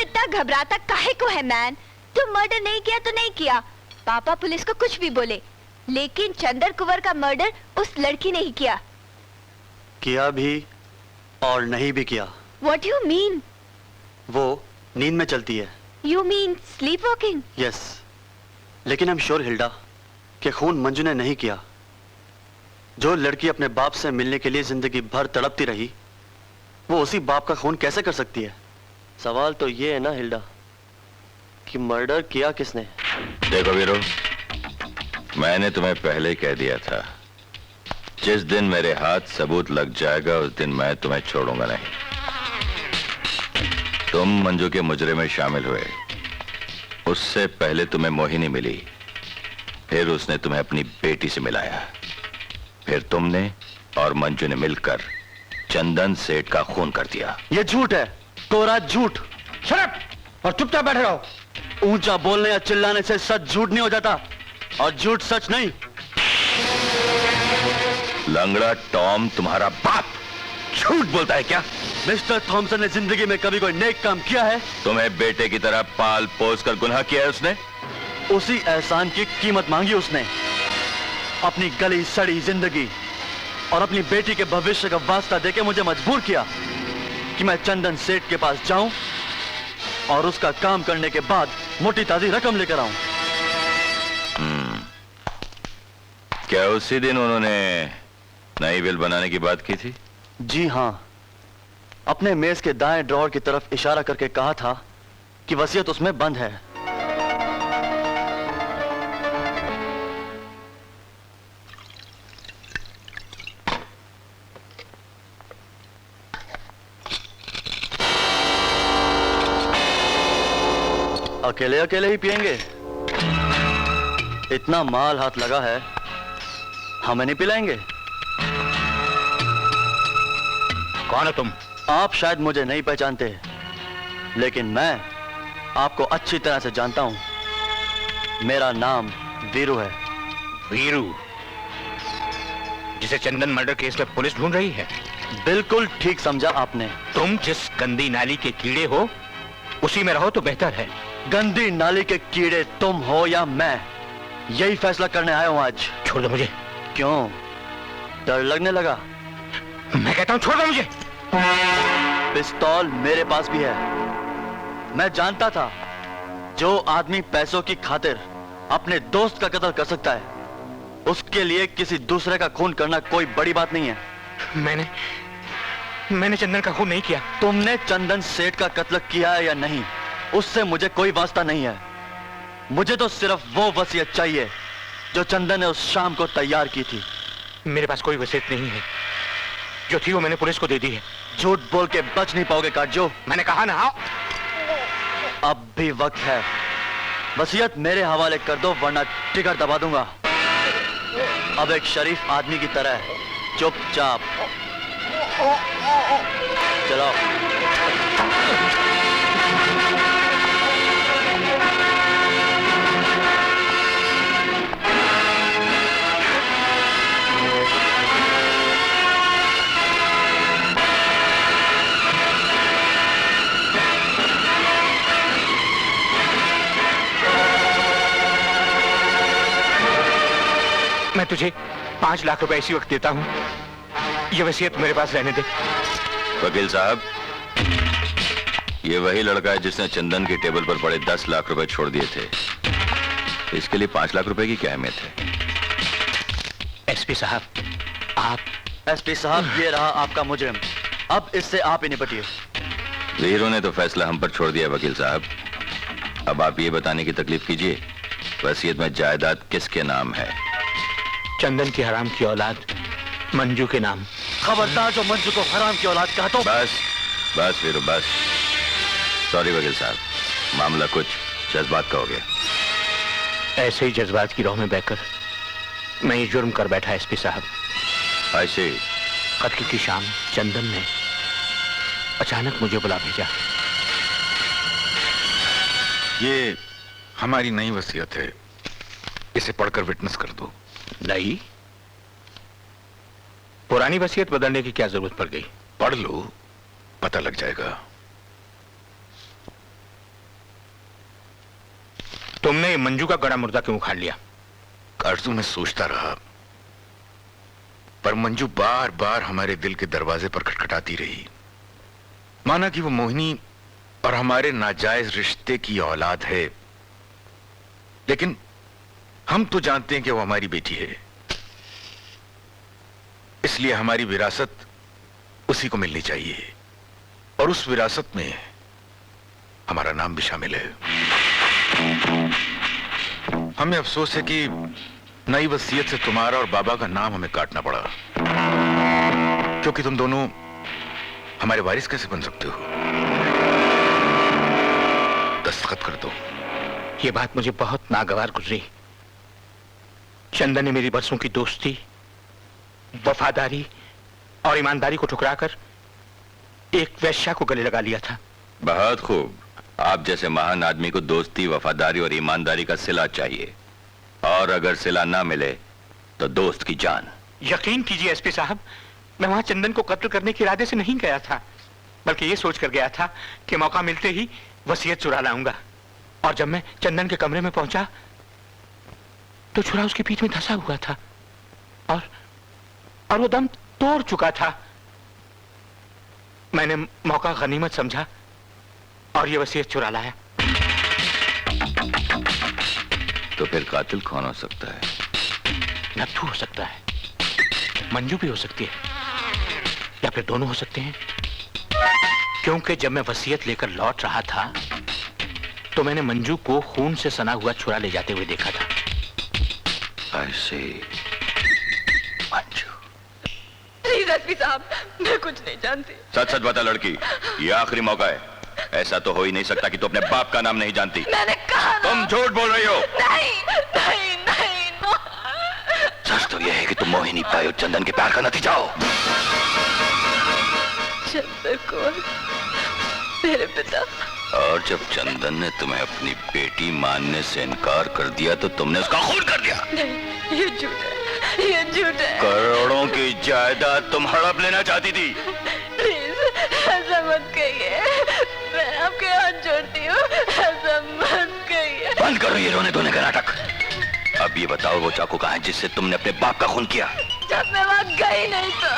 इतना घबराता काहे को है मैन? तुम मर्डर नहीं किया तो नहीं किया, पापा पुलिस को कुछ भी बोले, लेकिन चंदन कुंवर का मर्डर उस लड़की ने ही किया। किया भी और नहीं भी किया। What you mean? वो नींद में चलती है। You mean sleepwalking? Yes. लेकिन I'm sure हिल्डा कि खून मंजू ने नहीं किया। जो लड़की अपने बाप से मिलने के लिए जिंदगी भर तड़पती रही, वो उसी बाप का खून कैसे कर सकती है? सवाल तो ये है ना हिल्डा कि मर्डर किया किसने? देखो वीरू, मैंने तुम्हें पहले कह दिया था, जिस दिन मेरे हाथ सबूत लग जाएगा उस दिन मैं तुम्हें छोड़ूंगा नहीं। तुम मंजू के मुजरे में शामिल हुए, उससे पहले तुम्हें मोहिनी मिली, फिर उसने तुम्हें अपनी बेटी से मिलाया, फिर तुमने और मंजू ने मिलकर चंदन सेठ का खून कर दिया। ये झूठ है, कोरा झूठ। शट अप और चुपचाप बैठे रहो। ऊंचा बोलने या चिल्लाने से सच झूठ नहीं हो जाता, और झूठ सच नहीं। लंगड़ा टॉम तुम्हारा बाप झूठ बोलता है क्या? मिस्टर थॉमसन ने जिंदगी में कभी कोई नेक काम किया है? तुम्हें बेटे की तरह पाल पोस कर गुनाह किया है उसने? उसी एहसान की कीमत मांगी उसने। अपनी गली सड़ी जिंदगी और अपनी बेटी के भविष्य का वास्ता देके मुझे मजबूर किया कि मैं चंदन सेठ के पास जाऊं और उसका काम करने के बाद मोटी ताजी रकम लेकर आऊं। क्या उसी दिन उन्होंने नई विल बनाने की बात की थी? जी हां, अपने मेज के दाएं ड्रॉर की तरफ इशारा करके कहा था कि वसीयत उसमें बंद है। अकेले अकेले ही पिएंगे? इतना माल हाथ लगा है, हमें नहीं पिलाएंगे? कौन हो तुम? आप शायद मुझे नहीं पहचानते, लेकिन मैं आपको अच्छी तरह से जानता हूं। मेरा नाम वीरू है। वीरू, जिसे चंदन मर्डर केस में पुलिस ढूंढ रही है? बिल्कुल ठीक समझा आपने। तुम जिस गंदी नाली के कीड़े हो उसी में रहो तो बेहतर है। गंदी नाली के कीड़े तुम हो या मैं, यही फैसला करने आया हूं आज। छोड़ दो मुझे। क्यों, डर लगने लगा? मैं कहता हूं छोड़ दो मुझे। पिस्तौल मेरे पास भी है। मैं जानता था जो आदमी पैसों की खातिर अपने दोस्त का कत्ल कर सकता है, उसके लिए किसी दूसरे का खून करना कोई बड़ी बात नहीं है। मैंने चंदन का खून नहीं किया। तुमने चंदन सेठ का कत्ल किया है या नहीं, उससे मुझे कोई वास्ता नहीं है। मुझे तो सिर्फ वो वसीयत चाहिए जो चंदन ने उस शाम को तैयार की थी। मेरे पास कोई वसीयत नहीं है, जो थी वो मैंने पुलिस को दे दी है। झूठ बोल के बच नहीं पाओगे काटजो। मैंने कहा ना। अब भी वक्त है, वसीयत मेरे हवाले कर दो वरना टिकट दबा दूंगा। अब एक शरीफ आदमी की तरह चुपचाप चलो। मैं तुझे 5 लाख रुपए इसी वक्त देता हूं, ये वसीयत मेरे पास रहने दे। वकील साहब, ये वही लड़का है जिसने चंदन की टेबल पर पड़े 10 लाख रुपए छोड़ दिए थे। इसके लिए 5 लाख रुपए की क्या अहमियत है? एसपी साहब, आप। एसपी साहब, ये रहा आपका मुजरिम, अब इससे आप ही निपटिए। वीरू ने तो फैसला हम पर छोड़ दिया वकील साहब, अब आप ये बताने की तकलीफ कीजिए, वसीयत में जायदाद किसके नाम है? चंदन की हराम की औलाद मंजू के नाम। खबरदार जो मंजू को हराम की औलाद कहा तो। बस बस वीरू बस। सॉरी वकील साहब, मामला कुछ जज्बात का हो गया। ऐसे ही जज्बात की राह में बहकर मैं ये जुर्म कर बैठा एसपी साहब। ऐसे कत्ल की शाम चंदन ने अचानक मुझे बुला भेजा। ये हमारी नई वसीयत है, इसे पढ़कर विटनेस कर दो। नहीं, पुरानी वसीयत बदलने की क्या जरूरत पड़ गई? पढ़ लो, पता लग जाएगा। तुमने मंजू का गड़ा मुर्दा क्यों उखाड़ लिया? आरजू में सोचता रहा, पर मंजू बार बार हमारे दिल के दरवाजे पर खटखटाती रही। माना कि वो मोहिनी और हमारे नाजायज रिश्ते की औलाद है, लेकिन हम तो जानते हैं कि वो हमारी बेटी है, इसलिए हमारी विरासत उसी को मिलनी चाहिए, और उस विरासत में हमारा नाम भी शामिल है। हमें अफसोस है कि नई वसीयत से तुम्हारा और बाबा का नाम हमें काटना पड़ा, क्योंकि तुम दोनों हमारे वारिस कैसे बन सकते हो? दस्तखत कर दो। ये बात मुझे बहुत नागवार गुजरी। चंदन ने मेरी बरसों की दोस्ती, वफादारी और ईमानदारी को ठुकराकर एक वेश्या को गले लगा लिया था। बहुत खूब। आप जैसे महान आदमी को दोस्ती, वफादारी और ईमानदारी का सिला चाहिए, और अगर सिला ना मिले तो दोस्त की जान। यकीन कीजिए एसपी साहब, मैं वहां चंदन को कत्ल करने के इरादे से नहीं गया था, बल्कि ये सोच कर गया था कि मौका मिलते ही वसीयत चुरा लाऊंगा। और जब मैं चंदन के कमरे में पहुंचा तो छुरा उसकी पीठ में धंसा हुआ था और वो दम तोड़ चुका था। मैंने मौका गनीमत समझा और ये वसीयत चुरा लाया। तो फिर कातिल कौन हो सकता है? नत्थू हो सकता है, मंजू भी हो सकती है, या फिर दोनों हो सकते हैं। क्योंकि जब मैं वसीयत लेकर लौट रहा था तो मैंने मंजू को खून से सना हुआ छुरा ले जाते हुए देखा था। ऐसे मंजू। प्लीज एसपी साहब, मैं कुछ नहीं जानती। सच सच बता लड़की, ये आखिरी मौका है। ऐसा तो हो ही नहीं सकता कि तू अपने बाप का नाम नहीं जानती। मैंने कहा ना। तुम झूठ बोल रही हो। नहीं नहीं नहीं no। सच तो यह है कि तुम मोहिनी पाई और चंदन के प्यार का नतीजा हो। चंदन कुंवर मेरे पिता। और जब चंदन ने तुम्हें अपनी बेटी मानने से इनकार कर दिया तो तुमने उसका खून कर दिया। नहीं, ये झूठ है, ये झूठ है। करोड़ों की जायदाद तुम हड़प लेना चाहती थी। प्लीज ऐसा मत कहिए, मैं आपके हाथ जोड़ती हूँ, ऐसा मत कहिए। बंद करो ये रोने धोने का नाटक। अब ये बताओ वो चाकू कहाँ है जिससे तुमने अपने बाप का खून किया? जब मैं वहां गई नहीं तो।